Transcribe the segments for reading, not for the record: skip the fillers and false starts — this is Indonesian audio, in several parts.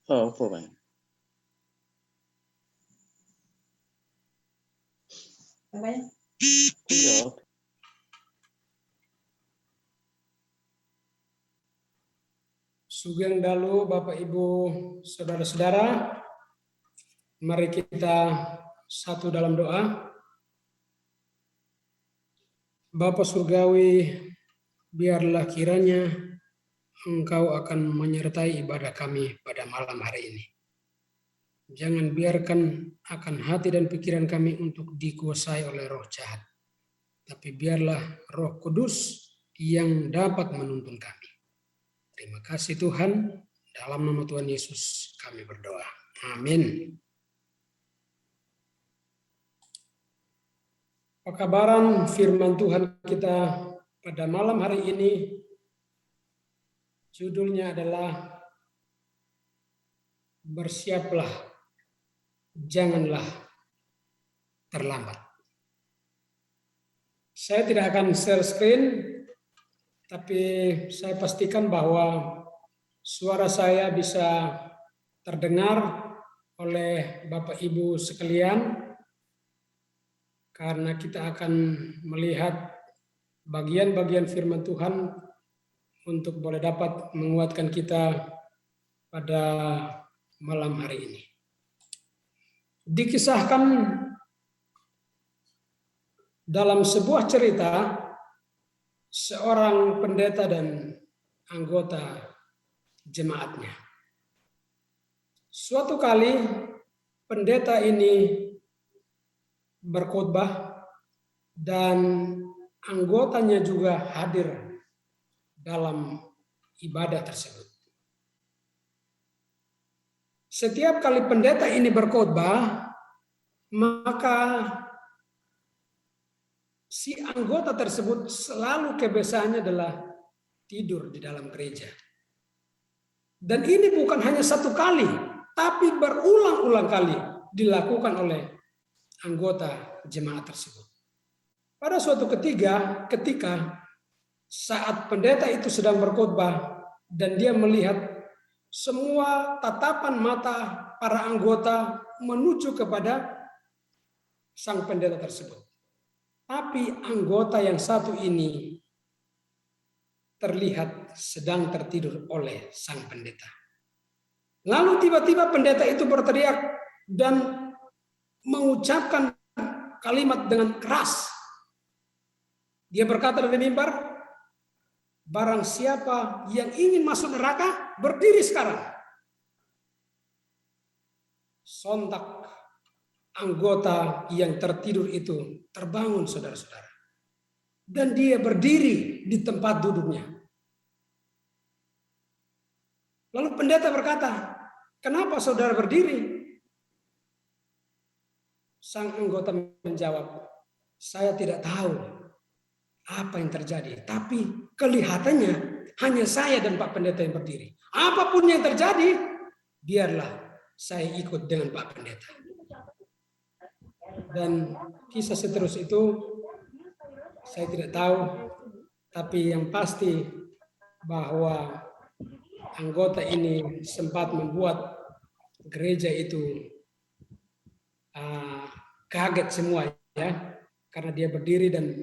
Oh, apa, Bang? Iya. Sugeng dalu Bapak Ibu Saudara-saudara, mari kita satu dalam doa. Bapa Surgawi, biarlah kiranya Engkau akan menyertai ibadah kami pada malam hari ini. Jangan biarkan akan hati dan pikiran kami untuk dikuasai oleh roh jahat. Tapi biarlah Roh Kudus yang dapat menuntun kami. Terima kasih Tuhan, dalam nama Tuhan Yesus kami berdoa. Amin. Pekabaran firman Tuhan kita pada malam hari ini, judulnya adalah Bersiaplah, janganlah terlambat. Saya tidak akan share screen, tapi saya pastikan bahwa suara saya bisa terdengar oleh Bapak Ibu sekalian, karena kita akan melihat bagian-bagian firman Tuhan untuk boleh dapat menguatkan kita pada malam hari ini. Dikisahkan dalam sebuah cerita, seorang pendeta dan anggota jemaatnya. Suatu kali pendeta ini berkhotbah dan anggotanya juga hadir dalam ibadah tersebut. Setiap kali pendeta ini berkhotbah, maka si anggota tersebut selalu kebiasaannya adalah tidur di dalam gereja. Dan ini bukan hanya satu kali, tapi berulang-ulang kali dilakukan oleh anggota jemaat tersebut. Pada suatu ketika saat pendeta itu sedang berkhotbah dan dia melihat semua tatapan mata para anggota menuju kepada sang pendeta tersebut. Tapi anggota yang satu ini terlihat sedang tertidur oleh sang pendeta. Lalu tiba-tiba pendeta itu berteriak dan mengucapkan kalimat dengan keras. Dia berkata dari mimbar, barang siapa yang ingin masuk neraka, berdiri sekarang. Sontak anggota yang tertidur itu terbangun, saudara-saudara. Dan dia berdiri di tempat duduknya. Lalu pendeta berkata, kenapa saudara berdiri? Sang anggota menjawab, saya tidak tahu apa yang terjadi, tapi kelihatannya hanya saya dan Pak Pendeta yang berdiri. Apapun yang terjadi, biarlah saya ikut dengan Pak Pendeta. Dan kisah seterus itu saya tidak tahu, tapi yang pasti bahwa anggota ini sempat membuat gereja itu kaget semua, ya, karena dia berdiri dan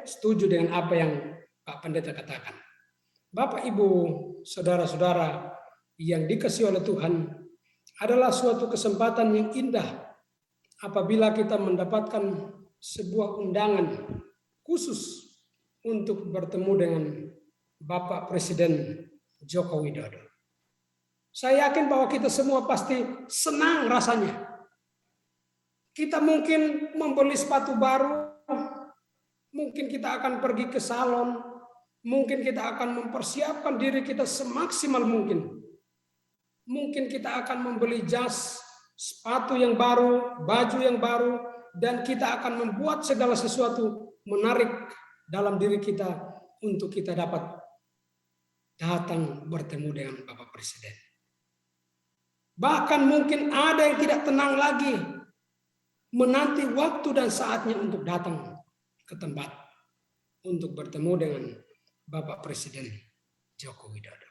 setuju dengan apa yang Pak Pendeta katakan. Bapak, Ibu, saudara-saudara yang dikasihi oleh Tuhan, adalah suatu kesempatan yang indah apabila kita mendapatkan sebuah undangan khusus untuk bertemu dengan Bapak Presiden Joko Widodo. Saya yakin bahwa kita semua pasti senang rasanya. Kita mungkin membeli sepatu baru, mungkin kita akan pergi ke salon, mungkin kita akan mempersiapkan diri kita semaksimal mungkin. Mungkin kita akan membeli jas, sepatu yang baru, baju yang baru, dan kita akan membuat segala sesuatu menarik dalam diri kita untuk kita dapat datang bertemu dengan Bapak Presiden. Bahkan mungkin ada yang tidak tenang lagi, menanti waktu dan saatnya untuk datang ke tempat untuk bertemu dengan Bapak Presiden Joko Widodo.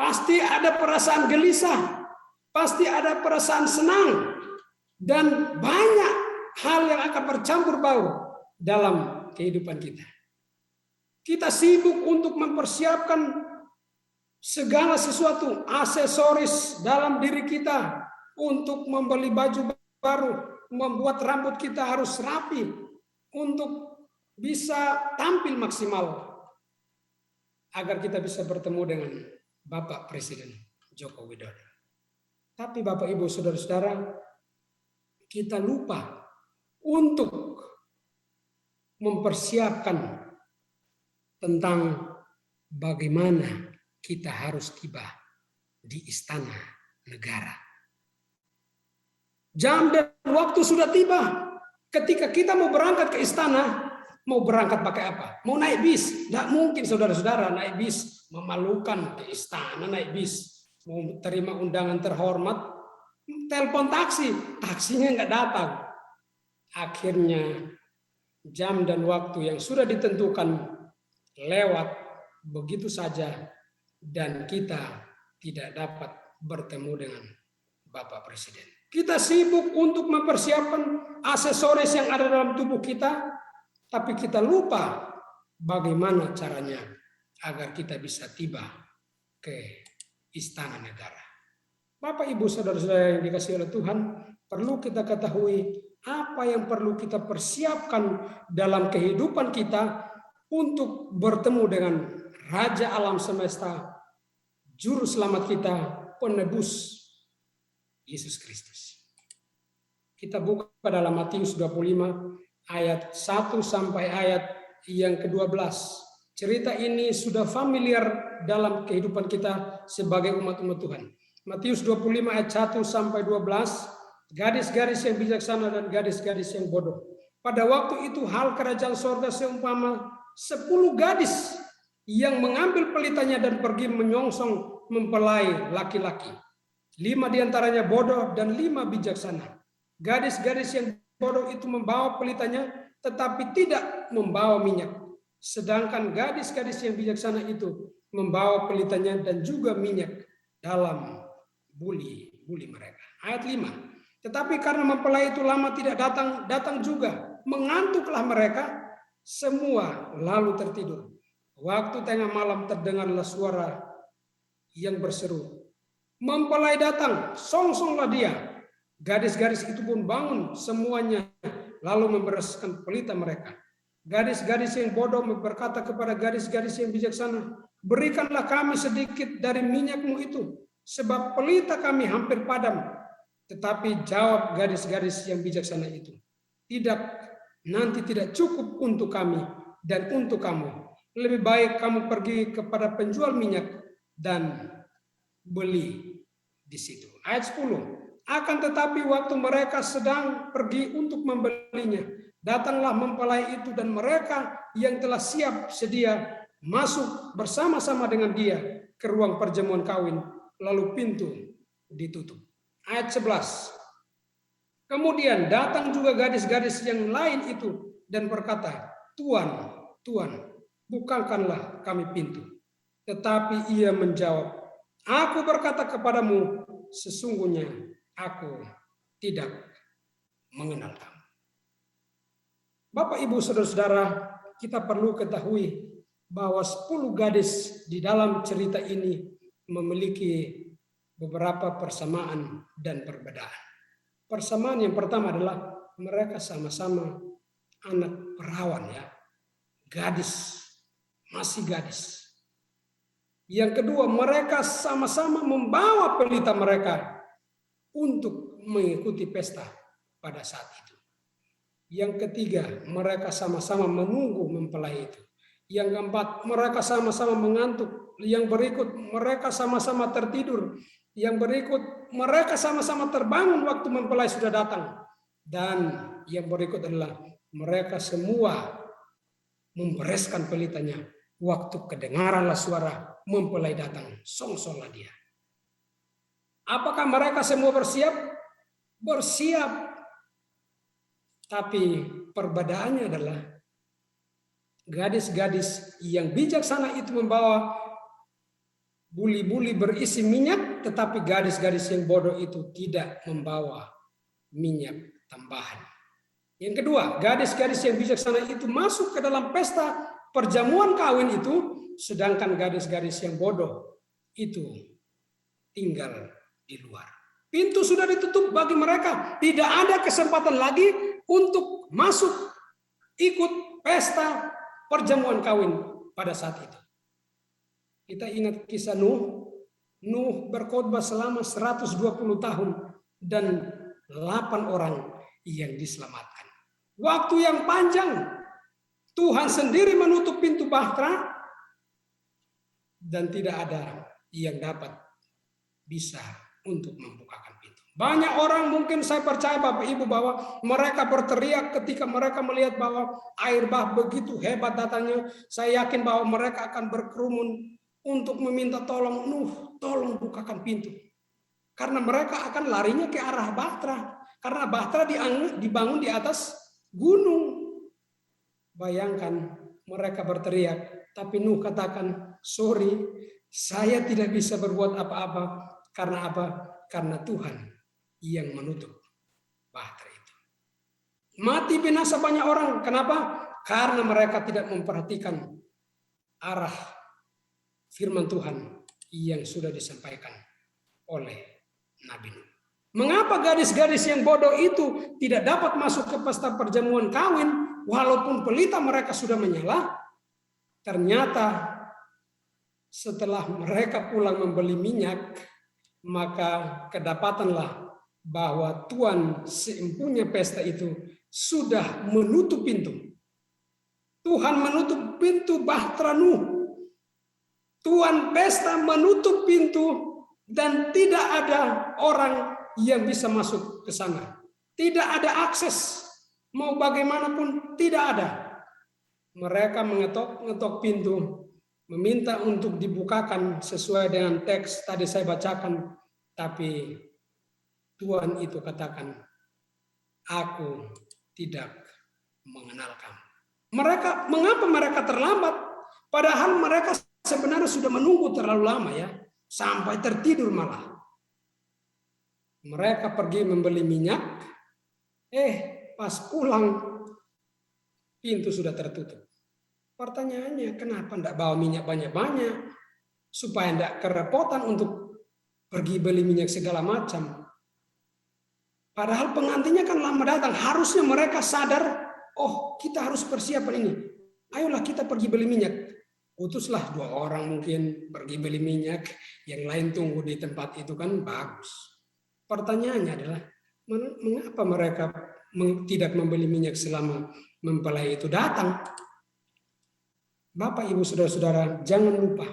pasti ada perasaan gelisah, pasti ada perasaan senang, dan banyak hal yang akan bercampur baur dalam kehidupan kita. Kita sibuk untuk mempersiapkan segala sesuatu, aksesoris dalam diri kita, untuk membeli baju baru, membuat rambut kita harus rapi, untuk bisa tampil maksimal, agar kita bisa bertemu dengan Bapak Presiden Joko Widodo. Tapi Bapak Ibu Saudara-saudara, kita lupa untuk mempersiapkan tentang bagaimana kita harus tiba di istana negara. Jam dan waktu sudah tiba. Ketika kita mau berangkat ke istana, mau berangkat pakai apa? Mau naik bis? Tidak mungkin saudara-saudara naik bis. Memalukan ke istana naik bis. Mau terima undangan terhormat, telepon taksi, taksinya nggak datang. Akhirnya jam dan waktu yang sudah ditentukan lewat begitu saja, dan kita tidak dapat bertemu dengan Bapak Presiden. Kita sibuk untuk mempersiapkan aksesoris yang ada dalam tubuh kita, tapi kita lupa bagaimana caranya agar kita bisa tiba ke istana negara. Bapak Ibu Saudara-saudara yang dikasihi oleh Tuhan, perlu kita ketahui apa yang perlu kita persiapkan dalam kehidupan kita untuk bertemu dengan Raja alam semesta, Juru Selamat kita, Penebus Yesus Kristus. Kita buka dalam Matius 25 ayat 1 sampai ayat yang ke-12. Cerita ini sudah familiar dalam kehidupan kita sebagai umat-umat Tuhan. Matius 25 ayat 1 sampai 12, gadis-gadis yang bijaksana dan gadis-gadis yang bodoh. Pada waktu itu hal kerajaan sorga seumpama 10 gadis yang mengambil pelitanya dan pergi menyongsong mempelai laki-laki. 5 diantaranya bodoh dan 5 bijaksana. Gadis-gadis yang bodoh itu membawa pelitanya tetapi tidak membawa minyak. Sedangkan gadis-gadis yang bijaksana itu membawa pelitanya dan juga minyak dalam buli mereka. Ayat 5. Tetapi karena mempelai itu lama tidak datang juga, mengantuklah mereka semua lalu tertidur. Waktu tengah malam terdengarlah suara yang berseru, mempelai datang, songsonglah dia. Gadis-gadis itu pun bangun semuanya, lalu membereskan pelita mereka. Gadis-gadis yang bodoh berkata kepada gadis-gadis yang bijaksana, berikanlah kami sedikit dari minyakmu itu, sebab pelita kami hampir padam. Tetapi jawab gadis-gadis yang bijaksana itu, tidak, nanti tidak cukup untuk kami dan untuk kamu. Lebih baik kamu pergi kepada penjual minyak dan beli di situ. Ayat 10. Akan tetapi waktu mereka sedang pergi untuk membelinya, datanglah mempelai itu dan mereka yang telah siap sedia masuk bersama-sama dengan dia ke ruang perjamuan kawin, lalu pintu ditutup. Ayat 11. Kemudian datang juga gadis-gadis yang lain itu dan berkata, Tuan, Tuan, bukakanlah kami pintu. Tetapi ia menjawab, aku berkata kepadamu, sesungguhnya aku tidak mengenal kamu. Bapak, Ibu, Saudara-saudara, kita perlu ketahui bahwa 10 gadis di dalam cerita ini memiliki beberapa persamaan dan perbedaan. Persamaan yang pertama adalah mereka sama-sama anak perawan, ya, gadis. Masih gadis. Yang kedua, mereka sama-sama membawa pelita mereka untuk mengikuti pesta pada saat itu. Yang ketiga, mereka sama-sama menunggu mempelai itu. Yang keempat, mereka sama-sama mengantuk. Yang berikut, mereka sama-sama tertidur. Yang berikut, mereka sama-sama terbangun waktu mempelai sudah datang. Dan yang berikut adalah mereka semua membereskan pelitanya. Waktu kedengaranlah suara mempelai datang, songsonglah dia. Apakah mereka semua bersiap? Bersiap. Tapi perbedaannya adalah gadis-gadis yang bijaksana itu membawa buli-buli berisi minyak, tetapi gadis-gadis yang bodoh itu tidak membawa minyak tambahan. Yang kedua, gadis-gadis yang bijaksana itu masuk ke dalam pesta perjamuan kawin itu, sedangkan gadis-gadis yang bodoh itu tinggal di luar. Pintu sudah ditutup bagi mereka, tidak ada kesempatan lagi untuk masuk ikut pesta perjamuan kawin pada saat itu. Kita ingat kisah Nuh. Nuh berkhotbah selama 120 tahun dan 8 orang yang diselamatkan. Waktu yang panjang, Tuhan sendiri menutup pintu bahtera dan tidak ada yang dapat bisa untuk membukakan pintu. Banyak orang, mungkin saya percaya Bapak Ibu, bahwa mereka berteriak ketika mereka melihat bahwa air bah begitu hebat datangnya. Saya yakin bahwa mereka akan berkerumun untuk meminta tolong, Nuh, tolong bukakan pintu. Karena mereka akan larinya ke arah bahtera. Karena bahtera dibangun di atas gunung. Bayangkan mereka berteriak, tapi Nuh katakan, sorry, saya tidak bisa berbuat apa-apa. Karena apa? Karena Tuhan yang menutup bahtera itu. Mati binasa banyak orang. Kenapa? Karena mereka tidak memperhatikan arah firman Tuhan yang sudah disampaikan oleh Nabi Nuh. Mengapa gadis-gadis yang bodoh itu tidak dapat masuk ke pesta perjamuan kawin walaupun pelita mereka sudah menyala? Ternyata setelah mereka pulang membeli minyak, maka kedapatanlah bahwa Tuhan seempunya pesta itu sudah menutup pintu. Tuhan menutup pintu bahtera Nuh. Tuhan pesta menutup pintu dan tidak ada orang yang bisa masuk ke sana. Tidak ada akses, mau bagaimanapun tidak ada. Mereka mengetok pintu, meminta untuk dibukakan sesuai dengan teks tadi saya bacakan, tapi Tuhan itu katakan, aku tidak mengenal kamu. Mengapa mereka terlambat? Padahal mereka sebenarnya sudah menunggu terlalu lama ya, sampai tertidur malah. Mereka pergi membeli minyak, pas pulang pintu sudah tertutup. Pertanyaannya, kenapa tidak bawa minyak banyak-banyak supaya tidak kerepotan untuk pergi beli minyak segala macam. Padahal pengantinnya kan lama datang, harusnya mereka sadar, oh kita harus persiapan ini. Ayolah kita pergi beli minyak. Utuslah 2 orang mungkin pergi beli minyak, yang lain tunggu di tempat itu kan bagus. Pertanyaannya adalah, mengapa mereka tidak membeli minyak selama mempelai itu datang? Bapak, Ibu, Saudara-saudara, jangan lupa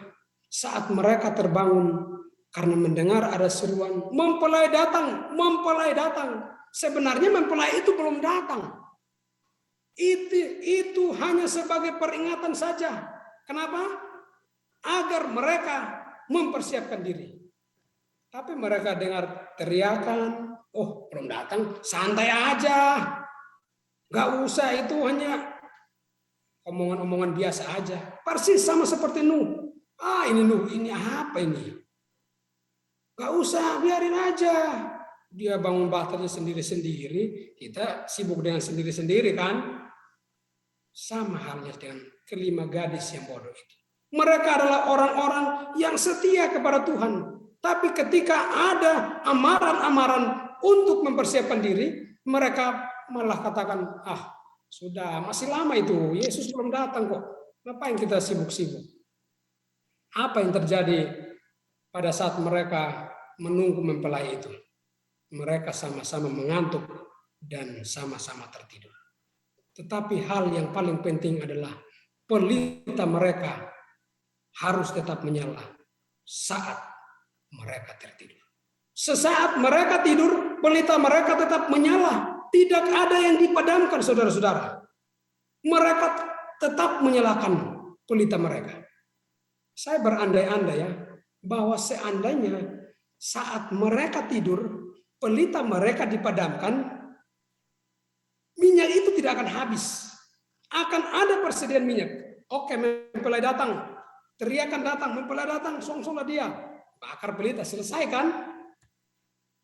saat mereka terbangun karena mendengar ada seruan, mempelai datang, mempelai datang. Sebenarnya mempelai itu belum datang. Itu hanya sebagai peringatan saja. Kenapa? Agar mereka mempersiapkan diri. Tapi mereka dengar teriakan, oh belum datang, santai aja. Gak usah, itu hanya omongan-omongan biasa aja. Persis sama seperti Nuh. Ini Nuh, ini apa ini? Gak usah, biarin aja. Dia bangun bahternya sendiri-sendiri, kita sibuk dengan sendiri-sendiri kan? Sama halnya dengan kelima gadis yang bodoh itu. Mereka adalah orang-orang yang setia kepada Tuhan. Tapi ketika ada amaran-amaran untuk mempersiapkan diri, mereka malah katakan, sudah masih lama itu, Yesus belum datang kok. Ngapain kita sibuk-sibuk? Apa yang terjadi pada saat mereka menunggu mempelai itu? Mereka sama-sama mengantuk dan sama-sama tertidur. Tetapi hal yang paling penting adalah pelita mereka harus tetap menyala saat mereka tertidur. Sesaat mereka tidur, pelita mereka tetap menyala. Tidak ada yang dipadamkan, saudara-saudara. Mereka tetap menyalakan pelita mereka. Saya berandai-andai ya, bahwa seandainya saat mereka tidur, pelita mereka dipadamkan, minyak itu tidak akan habis. Akan ada persediaan minyak. Oke, mempelai datang. Teriakan datang, mempelai datang, songsonglah dia. Bakar pelita, selesai kan?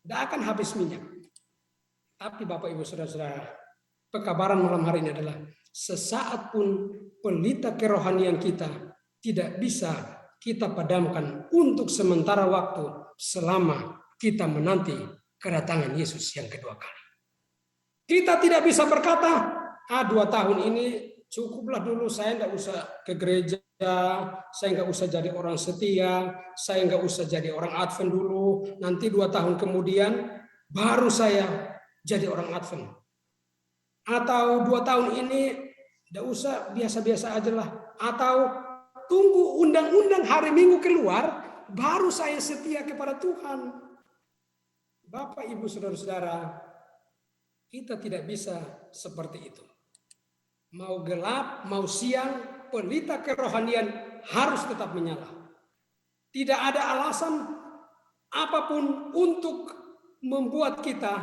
Tidak akan habis minyak. Tapi Bapak Ibu Saudara-saudara, pekabaran malam hari ini adalah sesaat pun pelita kerohanian kita tidak bisa kita padamkan untuk sementara waktu selama kita menanti kedatangan Yesus yang kedua kali. Kita tidak bisa berkata, 2 tahun ini cukuplah dulu, saya nggak usah ke gereja, saya nggak usah jadi orang setia, saya nggak usah jadi orang Advent dulu, nanti 2 tahun kemudian baru saya jadi orang Advent. Atau 2 tahun ini nggak usah, biasa-biasa aja lah. Atau tunggu undang-undang hari Minggu keluar, baru saya setia kepada Tuhan. Bapak, Ibu, Saudara-saudara, kita tidak bisa seperti itu. Mau gelap, mau siang, pelita kerohanian harus tetap menyala. Tidak ada alasan apapun untuk membuat kita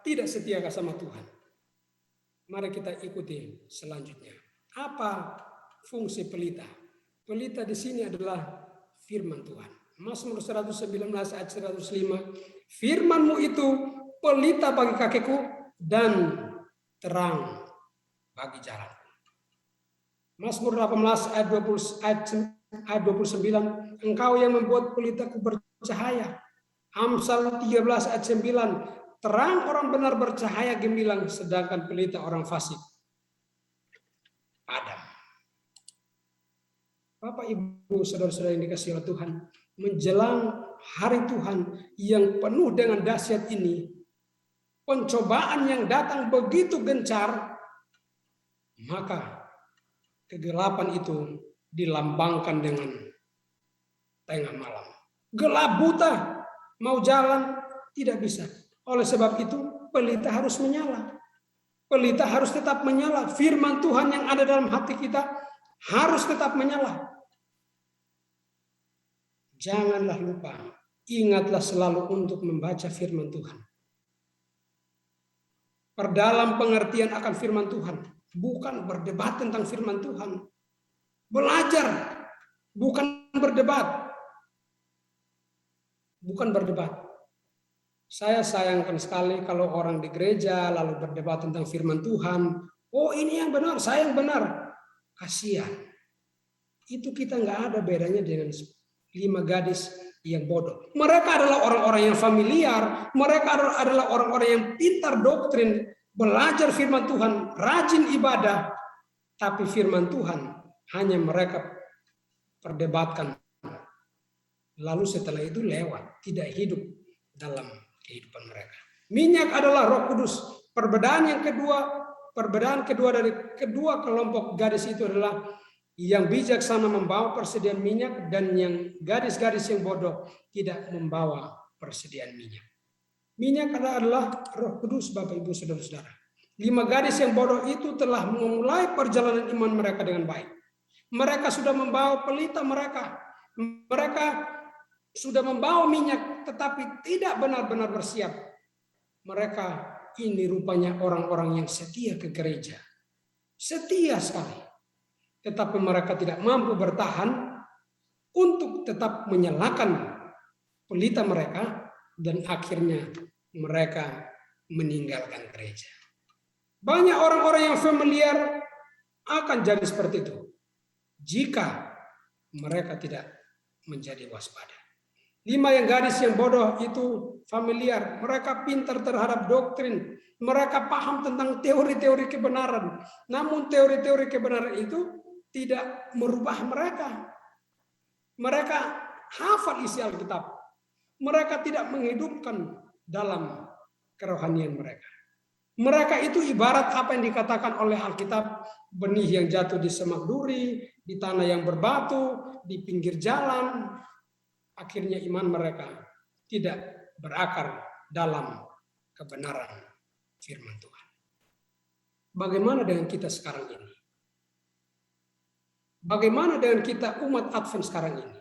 tidak setia sama Tuhan. Mari kita ikuti selanjutnya. Apa fungsi pelita? Pelita di sini adalah firman Tuhan. Mazmur 119 ayat 105. Firman-Mu itu pelita bagi kakiku dan terang bagi jalan. Mazmur 18 ayat 29, Engkau yang membuat pelitaku bercahaya. Amsal 13 ayat 9, terang orang benar bercahaya gemilang, sedangkan pelita orang fasik padam. Bapak, Ibu, Saudara-saudara yang dikasihi oleh Tuhan, menjelang hari Tuhan yang penuh dengan dahsyat ini, pencobaan yang datang begitu gencar, maka kegelapan itu dilambangkan dengan tengah malam. Gelap buta, mau jalan tidak bisa. Oleh sebab itu pelita harus menyala. Pelita harus tetap menyala. Firman Tuhan yang ada dalam hati kita harus tetap menyala. Janganlah lupa, ingatlah selalu untuk membaca firman Tuhan. Perdalam pengertian akan firman Tuhan. Bukan berdebat tentang firman Tuhan. Belajar, bukan berdebat. Bukan berdebat. Saya sayangkan sekali kalau orang di gereja lalu berdebat tentang firman Tuhan. Oh, ini yang benar, saya yang benar. Kasihan. Itu kita nggak ada bedanya dengan 5 gadis yang bodoh. Mereka adalah orang-orang yang familiar. Mereka adalah orang-orang yang pintar doktrin, belajar firman Tuhan, rajin ibadah. Tapi firman Tuhan hanya mereka perdebatkan. Lalu setelah itu lewat, tidak hidup dalam kehidupan mereka. Minyak adalah Roh Kudus. Perbedaan kedua dari kedua kelompok gadis itu adalah yang bijaksana membawa persediaan minyak dan yang gadis-gadis yang bodoh tidak membawa persediaan minyak. Minyak adalah Roh Kudus, Bapak, Ibu, Saudara-saudara. 5 gadis yang bodoh itu telah memulai perjalanan iman mereka dengan baik. Mereka sudah membawa pelita mereka. Mereka sudah membawa minyak tetapi tidak benar-benar bersiap. Mereka ini rupanya orang-orang yang setia ke gereja. Setia sekali. Tetapi mereka tidak mampu bertahan untuk tetap menyalakan pelita mereka dan akhirnya mereka meninggalkan gereja. Banyak orang-orang yang familiar akan jadi seperti itu jika mereka tidak menjadi waspada. 5 yang gadis yang bodoh itu familiar, mereka pintar terhadap doktrin, mereka paham tentang teori-teori kebenaran. Namun teori-teori kebenaran itu tidak merubah mereka. Mereka hafal isi Alkitab. Mereka tidak menghidupkan dalam kerohanian mereka. Mereka itu ibarat apa yang dikatakan oleh Alkitab, benih yang jatuh di semak duri, di tanah yang berbatu, di pinggir jalan. Akhirnya iman mereka tidak berakar dalam kebenaran firman Tuhan. Bagaimana dengan kita sekarang ini? Bagaimana dengan kita umat Advent sekarang ini?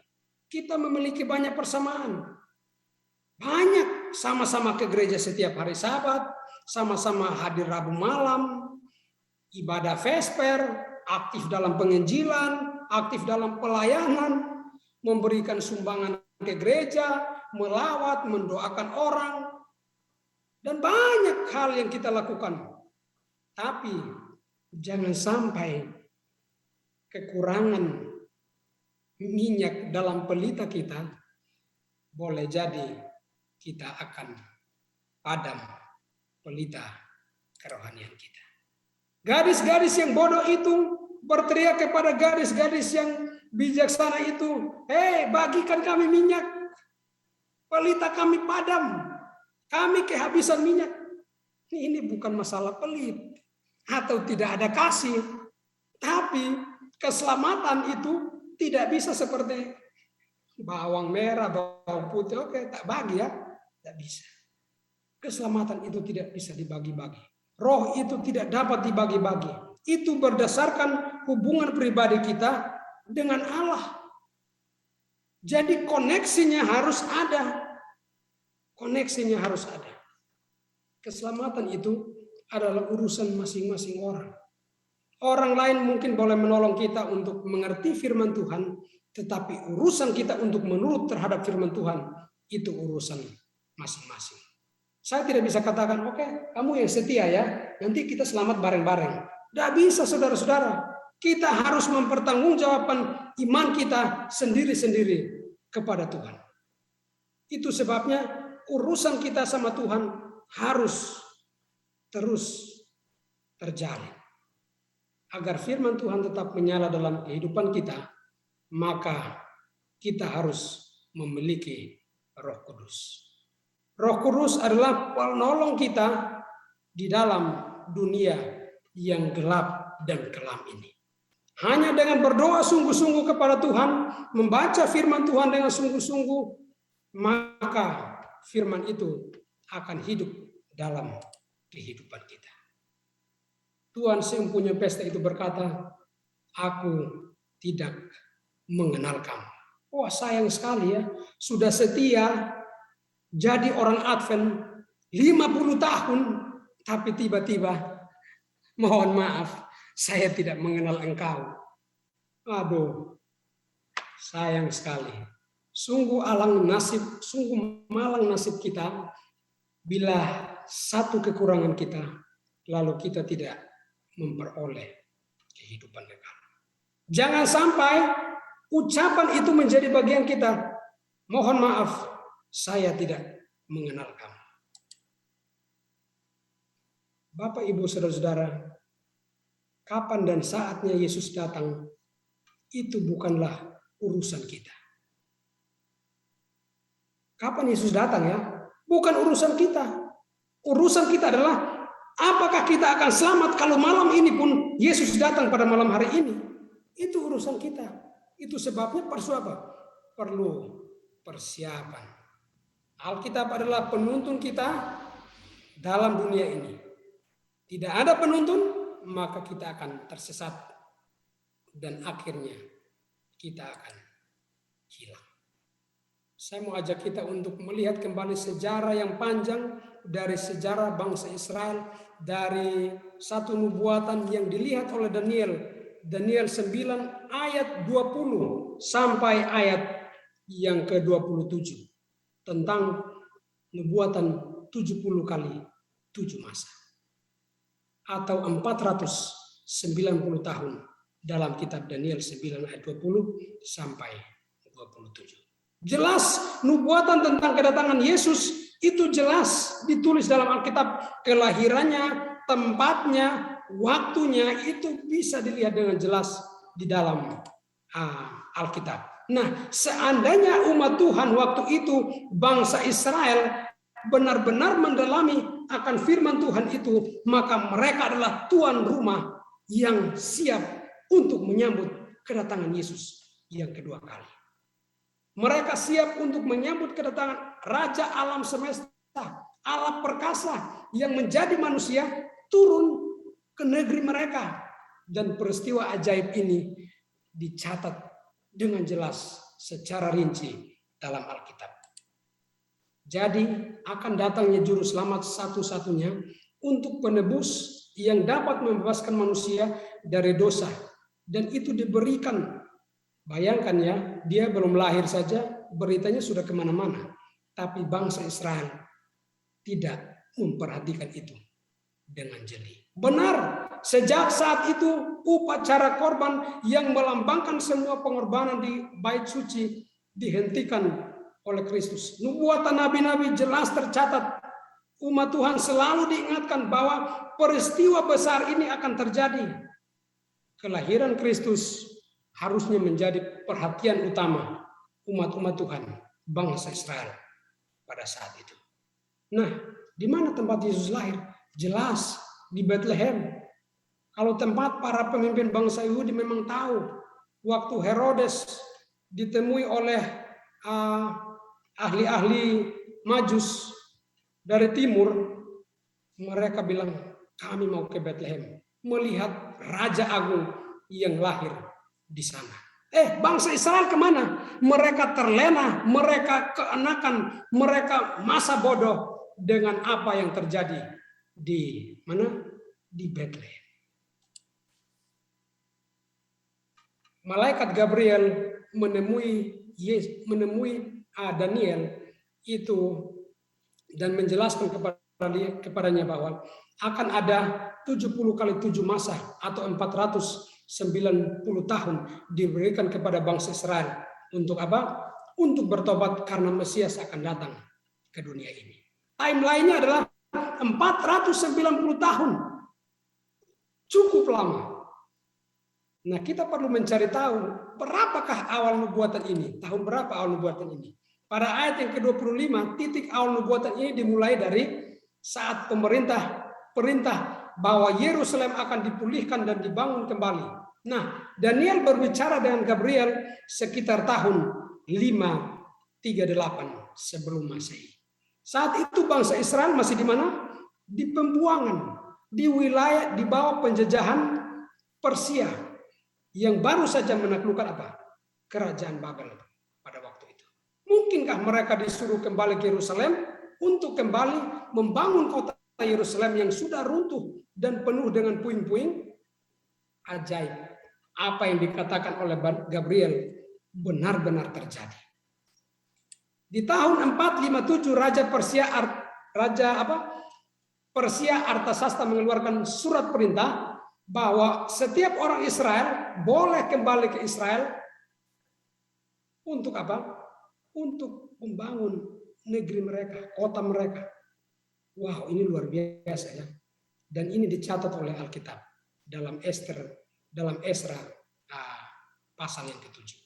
Kita memiliki banyak persamaan. Banyak, sama-sama ke gereja setiap hari Sabat, sama-sama hadir Rabu malam, ibadah Vesper, aktif dalam penginjilan, aktif dalam pelayanan. memberikan sumbangan ke gereja, melawat, mendoakan orang, dan banyak hal yang kita lakukan. Tapi jangan sampai kekurangan minyak dalam pelita kita, boleh jadi kita akan padam pelita kerohanian kita. Gadis-gadis yang bodoh itu berteriak kepada gadis-gadis yang bijaksana itu, "Hei, bagikan kami minyak, pelita kami padam, kami kehabisan minyak." Ini bukan masalah pelit atau tidak ada kasih, tapi keselamatan itu tidak bisa seperti bawang merah, bawang putih, oke, tak bagi ya, tidak bisa. Keselamatan itu tidak bisa dibagi-bagi. Roh itu tidak dapat dibagi-bagi. Itu berdasarkan hubungan pribadi kita dengan Allah. Jadi koneksinya harus ada. Koneksinya harus ada. Keselamatan itu adalah urusan masing-masing orang. Orang lain mungkin boleh menolong kita untuk mengerti firman Tuhan, tetapi urusan kita untuk menurut terhadap firman Tuhan, itu urusan masing-masing. Saya tidak bisa katakan, oke, kamu yang setia ya, nanti kita selamat bareng-bareng. Tidak bisa, saudara-saudara. Kita harus mempertanggungjawabkan iman kita sendiri-sendiri kepada Tuhan. Itu sebabnya urusan kita sama Tuhan harus terus terjalin. Agar firman Tuhan tetap menyala dalam kehidupan kita, maka kita harus memiliki Roh Kudus. Roh Kudus adalah penolong kita di dalam dunia yang gelap dan kelam ini. Hanya dengan berdoa sungguh-sungguh kepada Tuhan, membaca firman Tuhan dengan sungguh-sungguh, maka firman itu akan hidup dalam kehidupan kita. Tuhan Sempunya Pesta itu berkata, "Aku tidak mengenal kamu." Wah, sayang sekali ya, sudah setia jadi orang Advent 50 tahun, tapi tiba-tiba, mohon maaf, saya tidak mengenal engkau. Aduh, sayang sekali. Sungguh malang nasib kita bila satu kekurangan kita, lalu kita tidak memperoleh kehidupan kekal. Jangan sampai ucapan itu menjadi bagian kita. Mohon maaf, saya tidak mengenal kamu. Bapak, Ibu, saudara-saudara, kapan dan saatnya Yesus datang, itu bukanlah urusan kita. Kapan Yesus datang ya? Bukan urusan kita. Urusan kita adalah apakah kita akan selamat kalau malam ini pun Yesus datang pada malam hari ini. Itu urusan kita. Itu sebabnya perlu persiapan. Alkitab adalah penuntun kita dalam dunia ini. Tidak ada penuntun, maka kita akan tersesat dan akhirnya kita akan hilang. Saya mau ajak kita untuk melihat kembali sejarah yang panjang dari sejarah bangsa Israel, dari satu nubuatan yang dilihat oleh Daniel 9 ayat 20 sampai ayat yang ke-27. Tentang nubuatan 70 kali 7 masa. Atau 490 tahun dalam kitab Daniel 9 ayat 20 sampai 27. Jelas nubuatan tentang kedatangan Yesus itu jelas ditulis dalam Alkitab. Kelahirannya, tempatnya, waktunya itu bisa dilihat dengan jelas di dalam Alkitab. Nah, seandainya umat Tuhan waktu itu, bangsa Israel, benar-benar mendalami akan firman Tuhan itu, maka mereka adalah tuan rumah yang siap untuk menyambut kedatangan Yesus yang kedua kali. Mereka siap untuk menyambut kedatangan Raja alam semesta, Allah perkasa yang menjadi manusia turun ke negeri mereka. Dan peristiwa ajaib ini dicatat dengan jelas secara rinci dalam Alkitab. Jadi akan datangnya juru selamat satu-satunya untuk penebus yang dapat membebaskan manusia dari dosa. Dan itu diberikan, bayangkan ya, dia belum lahir saja, beritanya sudah kemana-mana. Tapi bangsa Israel tidak memperhatikan itu dengan jeli. Benar, sejak saat itu upacara korban yang melambangkan semua pengorbanan di bait suci dihentikan oleh Kristus. Nubuatan nabi-nabi jelas tercatat. Umat Tuhan selalu diingatkan bahwa peristiwa besar ini akan terjadi. Kelahiran Kristus harusnya menjadi perhatian utama umat-umat Tuhan, bangsa Israel pada saat itu. Nah, di mana tempat Yesus lahir? Jelas di Bethlehem. Kalau tempat para pemimpin bangsa Yahudi memang tahu, waktu Herodes ditemui oleh ahli-ahli Majus dari timur, mereka bilang, kami mau ke Bethlehem melihat Raja Agung yang lahir di sana. Bangsa Israel kemana? Mereka terlena, mereka keenakan, mereka masa bodoh dengan apa yang terjadi di mana? Di Bethlehem. Malaikat Gabriel menemui Daniel itu dan menjelaskan kepadanya bahwa akan ada 70 kali 7 masa atau 490 tahun diberikan kepada bangsa Israel untuk apa? Untuk bertobat karena Mesias akan datang ke dunia ini. Timeline-nya adalah 490 tahun. Cukup lama. Nah, kita perlu mencari tahu berapakah awal nubuatan ini? Tahun berapa awal nubuatan ini? Pada ayat yang ke-25, titik awal nubuatan ini dimulai dari saat perintah bahwa Yerusalem akan dipulihkan dan dibangun kembali. Nah, Daniel berbicara dengan Gabriel sekitar tahun 538 sebelum Masehi. Saat itu bangsa Israel masih di mana? Di pembuangan, di wilayah di bawah penjajahan Persia yang baru saja menaklukkan apa? Kerajaan Babel pada waktu itu. Mungkinkah mereka disuruh kembali ke Yerusalem untuk kembali membangun kota Yerusalem yang sudah runtuh dan penuh dengan puing-puing? Ajaib. Apa yang dikatakan oleh Gabriel benar-benar terjadi. Di tahun 457 Persia Artasasta mengeluarkan surat perintah bahwa setiap orang Israel boleh kembali ke Israel untuk apa? Untuk membangun negeri mereka, kota mereka. Wow, ini luar biasa ya. Dan ini dicatat oleh Alkitab dalam Esra pasal yang ke-7.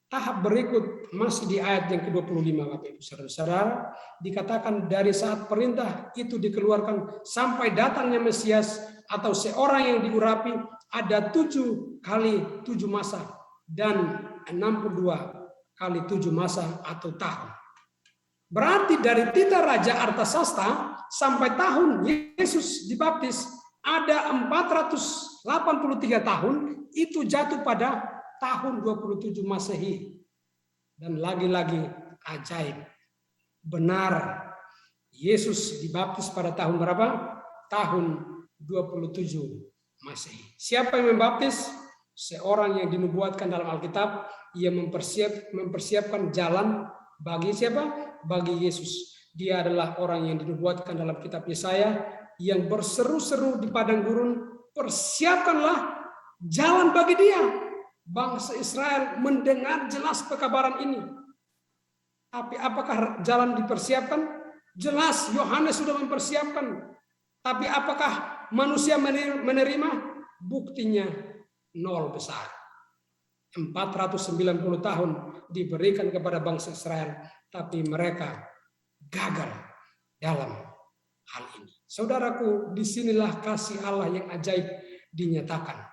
Tahap berikut masih di ayat yang ke-25 Bapak Ibu Saudara, dikatakan dari saat perintah itu dikeluarkan sampai datangnya Mesias atau seorang yang diurapi ada 7 kali 7 masa dan 62 kali 7 masa atau tahun. Berarti dari tita Raja Artasasta sampai tahun Yesus dibaptis ada 483 tahun, itu jatuh pada tahun 27 Masehi. Dan lagi-lagi ajaib. Benar, Yesus dibaptis pada tahun berapa? Tahun 27 Masehi. Siapa yang membaptis? Seorang yang dinubuatkan dalam Alkitab, ia mempersiapkan jalan bagi siapa? Bagi Yesus. Dia adalah orang yang dinubuatkan dalam kitab Yesaya yang berseru-seru di padang gurun, persiapkanlah jalan bagi dia. Bangsa Israel mendengar jelas pekabaran ini. Tapi apakah jalan dipersiapkan? Jelas Yohanes sudah mempersiapkan. Tapi apakah manusia menerima? Buktinya nol besar. 490 tahun diberikan kepada bangsa Israel, tapi mereka gagal dalam hal ini. Saudaraku, disinilah kasih Allah yang ajaib dinyatakan.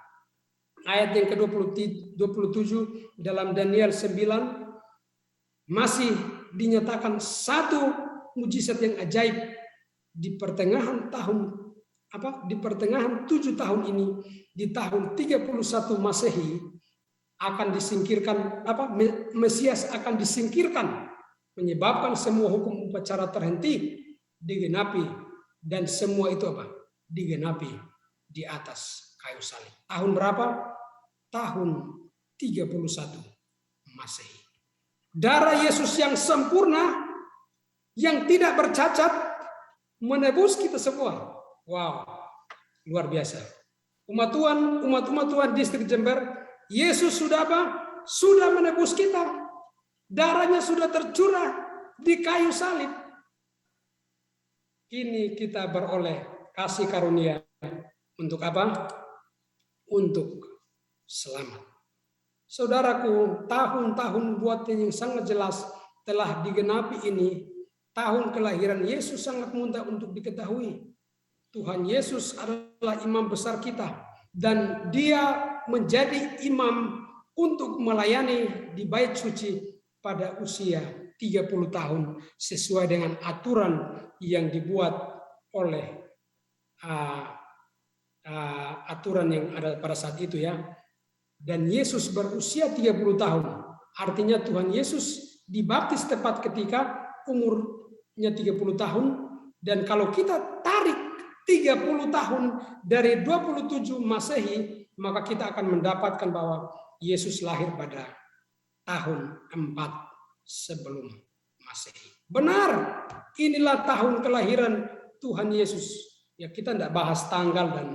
Ayat yang ke-27 dalam Daniel 9 masih dinyatakan satu mujizat yang ajaib di pertengahan di pertengahan 7 tahun ini, di tahun 31 Masehi akan disingkirkan Mesias akan disingkirkan, menyebabkan semua hukum upacara terhenti, digenapi, dan semua itu digenapi di atas kayu salib. Tahun berapa? Tahun 31 Masehi. Darah Yesus yang sempurna, yang tidak bercacat, menebus kita semua. Wow, luar biasa. Umat Tuhan distrik Jember, Yesus sudah apa? Sudah menebus kita. Darahnya sudah tercurah di kayu salib. Kini kita beroleh kasih karunia untuk apa? Untuk selamat. Saudaraku, tahun-tahun buatan yang sangat jelas telah digenapi ini. Tahun kelahiran Yesus sangat mudah untuk diketahui. Tuhan Yesus adalah imam besar kita. Dan dia menjadi imam untuk melayani di bait suci pada usia 30 tahun. Sesuai dengan aturan yang dibuat oleh aturan yang ada pada saat itu ya. Dan Yesus berusia 30 tahun. Artinya Tuhan Yesus dibaptis tepat ketika umurnya 30 tahun. Dan kalau kita tarik 30 tahun dari 27 Masehi, maka kita akan mendapatkan bahwa Yesus lahir pada tahun 4 sebelum Masehi. Benar, inilah tahun kelahiran Tuhan Yesus. Ya, kita tidak bahas tanggal dan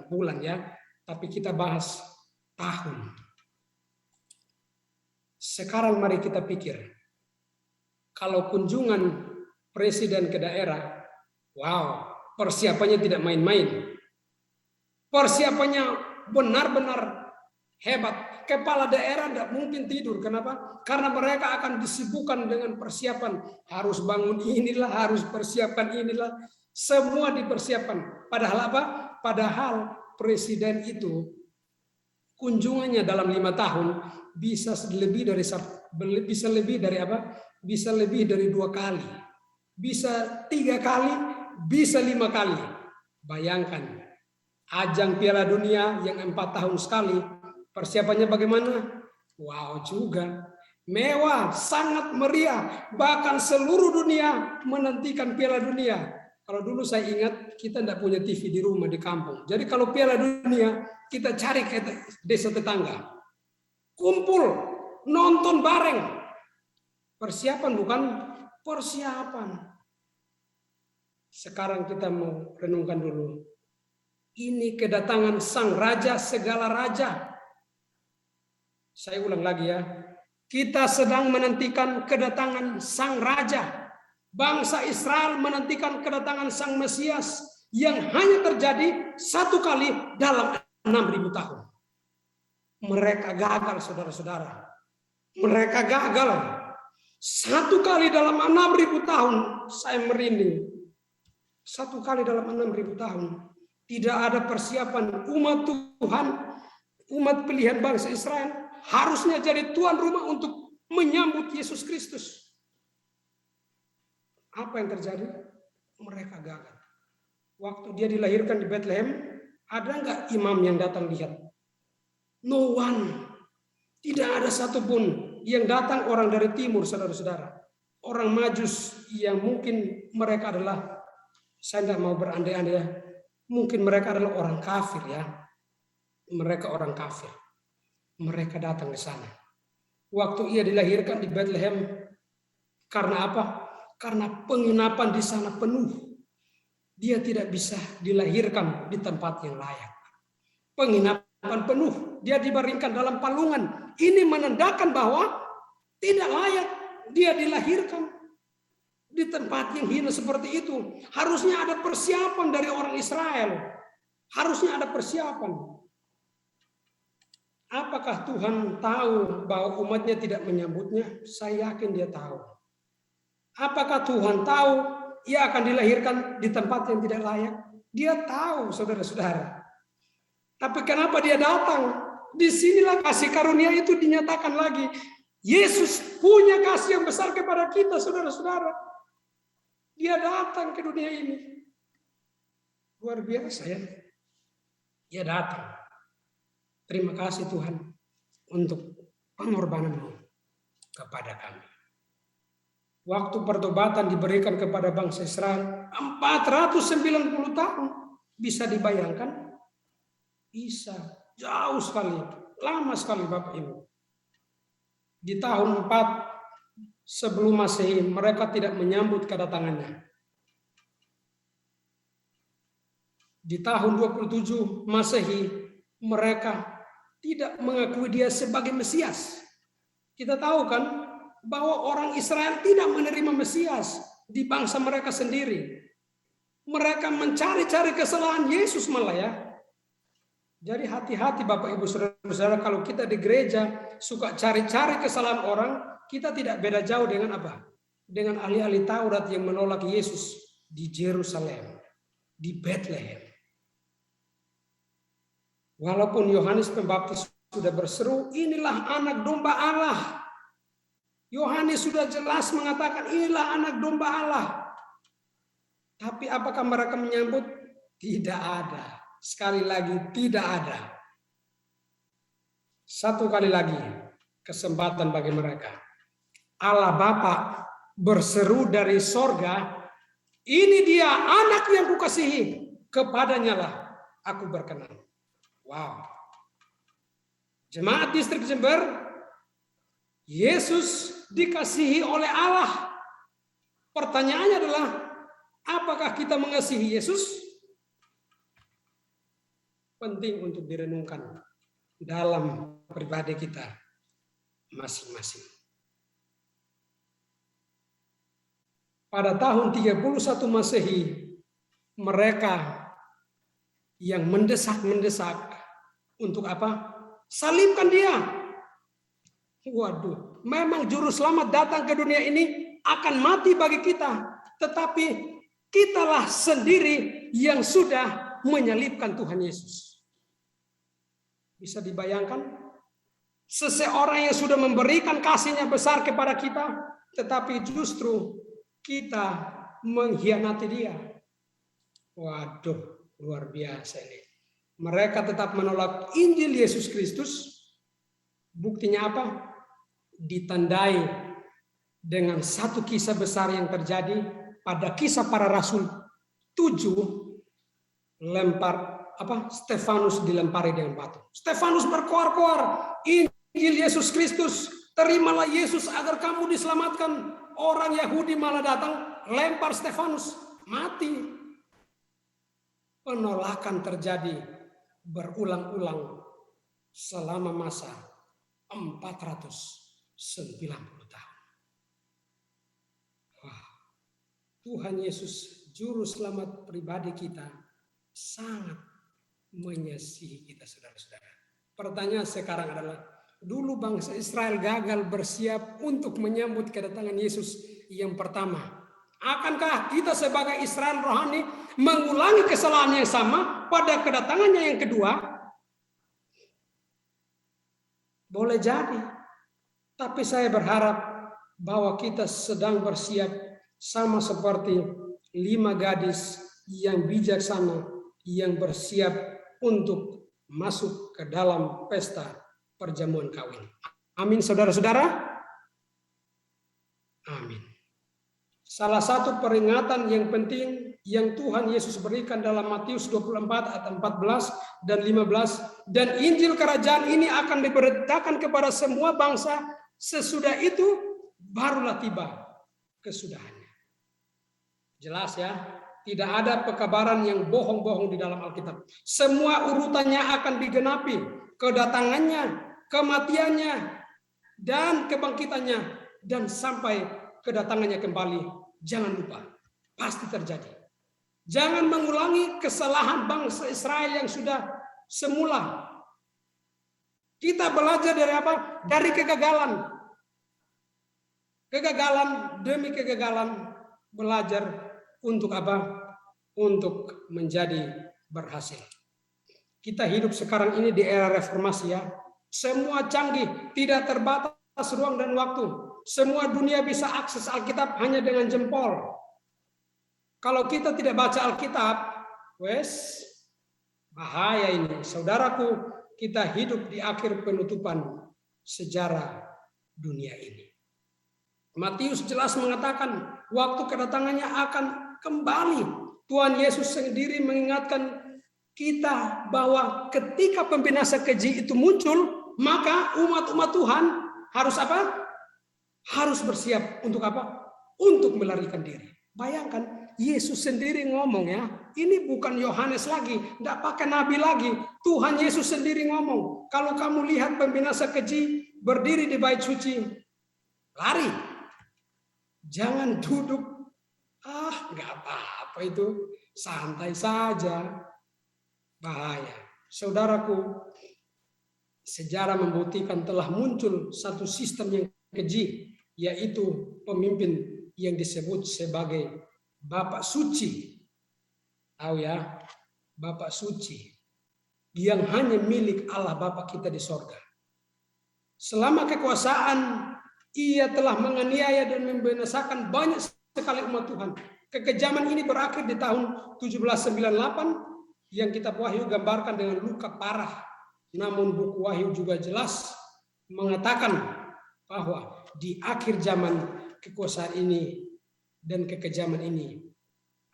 bulan ya, tapi kita bahas tahun. Sekarang mari kita pikir, kalau kunjungan presiden ke daerah, wow, persiapannya tidak main-main. Persiapannya benar-benar hebat. Kepala daerah tidak mungkin tidur. Kenapa? Karena mereka akan disibukkan dengan persiapan. Harus bangun inilah, harus persiapan inilah. Semua dipersiapkan. Padahal apa? Padahal presiden itu kunjungannya dalam 5 tahun bisa lebih dari apa? Bisa lebih dari 2 kali. Bisa 3 kali, bisa 5 kali. Bayangkan, ajang Piala Dunia yang 4 tahun sekali, persiapannya bagaimana? Wow juga. Mewah, sangat meriah. Bahkan seluruh dunia menantikan Piala Dunia. Kalau dulu saya ingat, kita tidak punya TV di rumah, di kampung. Jadi kalau Piala Dunia, kita cari ke desa tetangga. Kumpul, nonton bareng. Persiapan bukan persiapan. Sekarang kita mau renungkan dulu. Ini kedatangan sang raja segala raja. Saya ulang lagi ya. Kita sedang menantikan kedatangan sang raja. Bangsa Israel menantikan kedatangan sang Mesias yang hanya terjadi 1 kali dalam 6.000 tahun. Mereka gagal, saudara-saudara. Mereka gagal. 1 kali dalam 6.000 tahun. Saya merinding. 1 kali dalam 6.000 tahun. Tidak ada persiapan umat Tuhan, umat pilihan bangsa Israel harusnya jadi tuan rumah untuk menyambut Yesus Kristus. Apa yang terjadi? Mereka gagal. Waktu dia dilahirkan di Bethlehem, ada nggak imam yang datang lihat? No one. Tidak ada satupun yang datang orang dari timur, saudara-saudara. Orang Majus yang mungkin mereka adalah, saya tidak mau berandai-andai ya, mungkin mereka adalah orang kafir ya. Mereka orang kafir. Mereka datang ke sana. Waktu ia dilahirkan di Bethlehem, karena apa? Karena penginapan di sana penuh. Dia tidak bisa dilahirkan di tempat yang layak. Penginapan penuh. Dia dibaringkan dalam palungan. Ini menandakan bahwa tidak layak dia dilahirkan di tempat yang hina seperti itu. Harusnya ada persiapan dari orang Israel. Harusnya ada persiapan. Apakah Tuhan tahu bahwa umatnya tidak menyambutnya? Saya yakin dia tahu. Apakah Tuhan tahu ia akan dilahirkan di tempat yang tidak layak? Dia tahu, saudara-saudara. Tapi kenapa dia datang? Disinilah kasih karunia itu dinyatakan lagi. Yesus punya kasih yang besar kepada kita, saudara-saudara. Dia datang ke dunia ini. Luar biasa ya. Dia datang. Terima kasih Tuhan untuk pengorbanan-Mu kepada kami. Waktu pertobatan diberikan kepada bangsa Israel 490 tahun. Bisa dibayangkan? Bisa. Jauh sekali. Lama sekali Bapak Ibu. di tahun 4 sebelum Masehi mereka tidak menyambut kedatangannya. Di tahun 27 Masehi mereka tidak mengakui dia sebagai Mesias. Kita tahu kan bahwa orang Israel tidak menerima Mesias di bangsa mereka sendiri. Mereka mencari-cari kesalahan Yesus malah ya. Jadi hati-hati Bapak Ibu Saudara-saudara, kalau kita di gereja suka cari-cari kesalahan orang, kita tidak beda jauh dengan apa? Dengan ahli-ahli Taurat yang menolak Yesus di Yerusalem, di Bethlehem. Walaupun Yohanes Pembaptis sudah berseru, inilah anak domba Allah. Yohanes sudah jelas mengatakan, inilah anak domba Allah. Tapi apakah mereka menyambut? Tidak ada. Sekali lagi, tidak ada. Satu kali lagi, kesempatan bagi mereka. Allah Bapa berseru dari sorga, ini dia anak yang kukasihi, kepadanya lah aku berkenan. Wow. Jemaat distrik Jember, Yesus dikasihi oleh Allah. Pertanyaannya adalah, apakah kita mengasihi Yesus? Penting untuk direnungkan dalam pribadi kita masing-masing. Pada tahun 31 Masehi, mereka yang mendesak untuk apa? Salibkan dia. Waduh, memang juru selamat datang ke dunia ini akan mati bagi kita. Tetapi kitalah sendiri yang sudah menyalibkan Tuhan Yesus. Bisa dibayangkan? Seseorang yang sudah memberikan kasihnya besar kepada kita, tetapi justru kita mengkhianati dia. Waduh, luar biasa ini. Mereka tetap menolak Injil Yesus Kristus. Buktinya apa? Ditandai dengan satu kisah besar yang terjadi pada Kisah Para Rasul 7, Stefanus dilempari dengan batu. Stefanus berkoar-koar, Injil Yesus Kristus, terimalah Yesus agar kamu diselamatkan. Orang Yahudi malah datang, lempar Stefanus, mati. Penolakan terjadi berulang-ulang selama masa 490 tahun. Wah, Tuhan Yesus, juru selamat pribadi kita, sangat mengasihi kita, saudara-saudara. Pertanyaan sekarang adalah, dulu bangsa Israel gagal bersiap untuk menyambut kedatangan Yesus yang pertama. Akankah kita sebagai Israel rohani mengulangi kesalahan yang sama pada kedatangannya yang kedua? Boleh jadi. Tapi saya berharap bahwa kita sedang bersiap sama seperti 5 gadis yang bijaksana yang bersiap untuk masuk ke dalam pesta perjamuan kawin. Amin, saudara-saudara. Amin. Salah satu peringatan yang penting yang Tuhan Yesus berikan dalam Matius 24 ayat 14 dan 15, dan Injil Kerajaan ini akan diberitakan kepada semua bangsa, sesudah itu barulah tiba kesudahannya. Jelas ya, tidak ada pekabaran yang bohong-bohong di dalam Alkitab. Semua urutannya akan digenapi, kedatangannya, kematiannya, dan kebangkitannya, dan sampai kedatangannya kembali. Jangan lupa, pasti terjadi. Jangan mengulangi kesalahan bangsa Israel yang sudah semula. Kita belajar dari apa? Dari kegagalan. Kegagalan demi kegagalan, belajar untuk apa? Untuk menjadi berhasil. Kita hidup sekarang ini di era reformasi ya. Semua canggih, tidak terbatas ruang dan waktu. Semua dunia bisa akses Alkitab hanya dengan jempol. Kalau kita tidak baca Alkitab, wes bahaya ini. Saudaraku, kita hidup di akhir penutupan sejarah dunia ini. Matius jelas mengatakan waktu kedatangannya akan kembali. Tuhan Yesus sendiri mengingatkan kita bahwa ketika pembinasa keji itu muncul, maka umat-umat Tuhan harus apa? Harus bersiap untuk apa? Untuk melarikan diri. Bayangkan, Yesus sendiri ngomong ya. Ini bukan Yohanes lagi, tidak pakai nabi lagi. Tuhan Yesus sendiri ngomong. Kalau kamu lihat pembinasa keji berdiri di bait suci, lari. Jangan duduk. Nggak apa-apa itu. Santai saja. Bahaya. Saudaraku, sejarah membuktikan telah muncul satu sistem yang keji, yaitu pemimpin yang disebut sebagai Bapak Suci. Tahu ya, Bapak Suci yang hanya milik Allah Bapa kita di sorga. Selama kekuasaan, ia telah menganiaya dan membinasakan banyak sekali umat Tuhan. Kekejaman ini berakhir di tahun 1798 yang kitab Wahyu gambarkan dengan luka parah. Namun buku Wahyu juga jelas mengatakan bahwa di akhir zaman kekuasaan ini dan kekejaman ini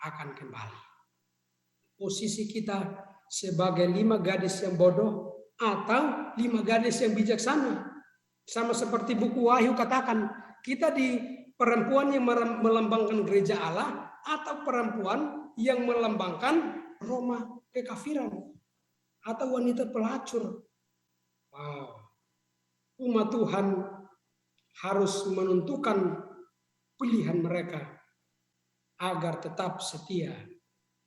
akan kembali. Posisi kita sebagai 5 gadis yang bodoh atau 5 gadis yang bijaksana. Sama seperti buku Wahyu katakan, kita di perempuan yang melambangkan gereja Allah atau perempuan yang melambangkan Roma kekafiran atau wanita pelacur. Wow. Umat Tuhan harus menentukan pilihan mereka agar tetap setia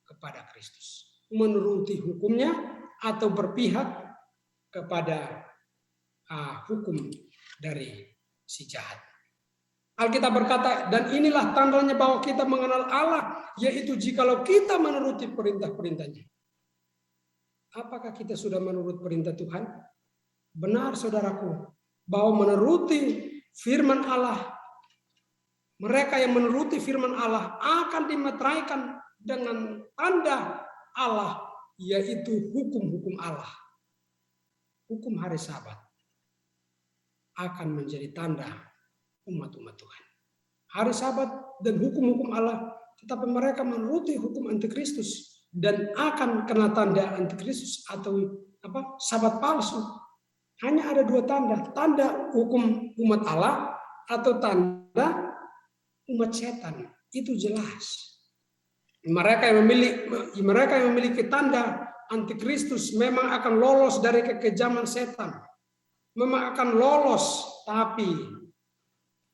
kepada Kristus, menuruti hukumnya atau berpihak kepada hukum dari si jahat. Alkitab berkata, dan inilah tandanya bahwa kita mengenal Allah, yaitu jikalau kita menuruti perintah-perintahnya. Apakah kita sudah menurut perintah Tuhan? Benar saudaraku, bahwa menuruti firman Allah, mereka yang menuruti firman Allah akan dimeteraikan dengan tanda Allah, yaitu hukum-hukum Allah. Hukum hari Sabat akan menjadi tanda umat-umat Tuhan. Hari Sabat dan hukum-hukum Allah, tetapi mereka menuruti hukum antikristus dan akan kena tanda antikristus atau Sabat palsu. Hanya ada 2 tanda, tanda hukum umat Allah atau tanda umat setan. Itu jelas. Mereka yang memiliki tanda antikristus memang akan lolos dari kekejaman setan. Memang akan lolos, tapi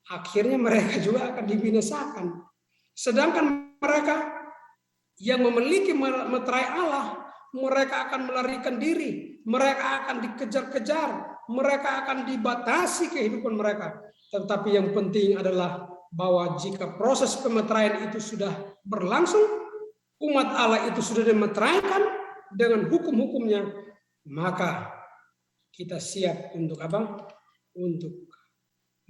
akhirnya mereka juga akan dibinasakan. Sedangkan mereka yang memiliki meterai Allah, mereka akan melarikan diri, mereka akan dikejar-kejar, mereka akan dibatasi kehidupan mereka. Tetapi yang penting adalah bahwa jika proses pemeteraian itu sudah berlangsung, umat Allah itu sudah dimeteraikan dengan hukum-hukumnya, maka kita siap untuk apa? Untuk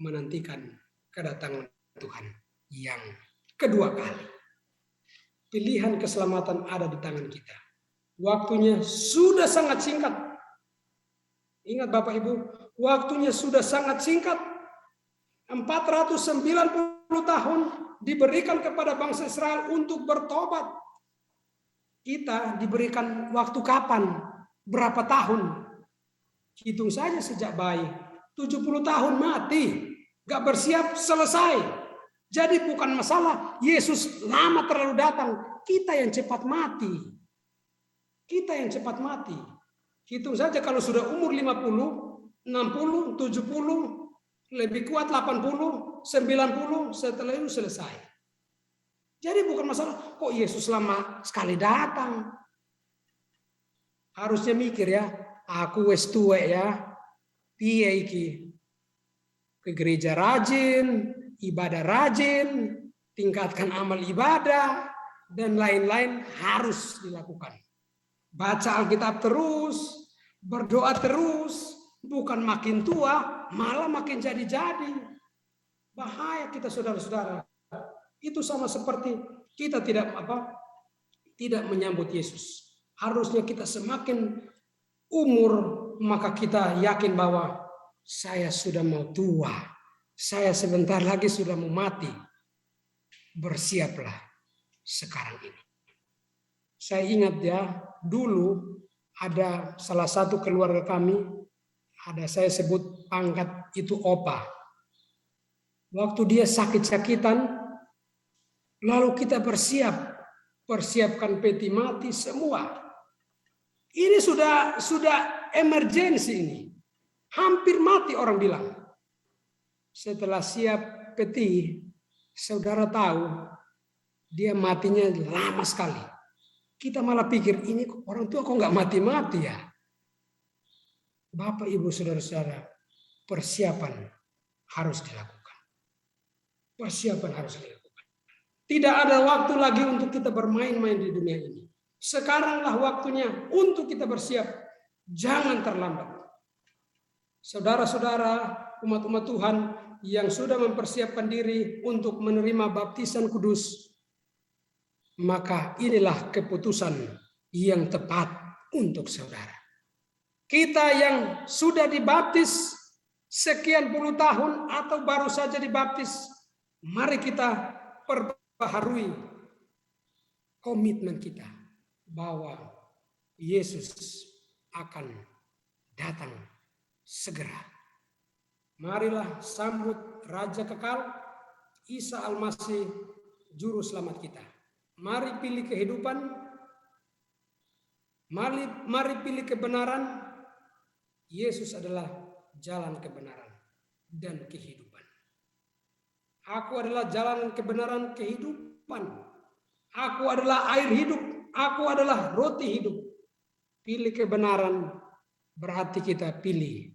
menantikan kedatangan Tuhan yang kedua kali. Pilihan keselamatan ada di tangan kita. Waktunya sudah sangat singkat. Ingat Bapak Ibu, waktunya sudah sangat singkat. 490 tahun diberikan kepada bangsa Israel untuk bertobat. Kita diberikan waktu kapan? Berapa tahun? Hitung saja sejak bayi. 70 tahun mati. Gak bersiap, selesai. Jadi bukan masalah Yesus lama terlalu datang. Kita yang cepat mati. Kita yang cepat mati. Hitung saja kalau sudah umur 50, 60, 70, lebih kuat 80, 90, setelah itu selesai. Jadi bukan masalah kok Yesus lama sekali datang. Harusnya mikir ya, aku wis tuwek ya. Piye iki? Ke gereja rajin, ibadah rajin, tingkatkan amal ibadah dan lain-lain harus dilakukan. Baca Alkitab terus, berdoa terus, bukan makin tua, malah makin jadi-jadi. Bahaya kita saudara-saudara. Itu sama seperti kita tidak menyambut Yesus. Harusnya kita semakin umur, maka kita yakin bahwa saya sudah mau tua. Saya sebentar lagi sudah mau mati. Bersiaplah sekarang ini. Saya ingat ya, dulu ada salah satu keluarga kami, ada saya sebut pangkat itu Opa. Waktu dia sakit-sakitan, lalu kita persiapkan peti mati semua. Ini sudah emergensi ini. Hampir mati orang bilang. Setelah siap peti, saudara tahu dia matinya lama sekali. Kita malah pikir ini orang tua kok nggak mati-mati ya. Bapak, Ibu, saudara-saudara, persiapan harus dilakukan. Persiapan harus dilakukan. Tidak ada waktu lagi untuk kita bermain-main di dunia ini. Sekaranglah waktunya untuk kita bersiap. Jangan terlambat. Saudara-saudara, umat-umat Tuhan yang sudah mempersiapkan diri untuk menerima baptisan kudus, maka inilah keputusan yang tepat untuk saudara. Kita yang sudah dibaptis sekian puluh tahun atau baru saja dibaptis, mari kita perbaharui komitmen kita bahwa Yesus akan datang segera. Marilah sambut Raja Kekal, Isa Al-Masih, Juru Selamat kita. Mari pilih kehidupan, mari pilih kebenaran. Yesus adalah jalan kebenaran dan kehidupan. Aku adalah jalan kebenaran kehidupan. Aku adalah air hidup. Aku adalah roti hidup. Pilih kebenaran berarti kita pilih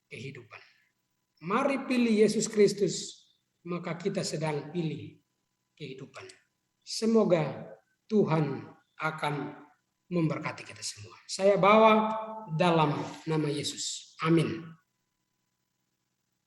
kehidupan. Mari pilih Yesus Kristus, maka kita sedang pilih kehidupan. Semoga Tuhan akan memberkati kita semua. Saya bawa dalam nama Yesus. Amin.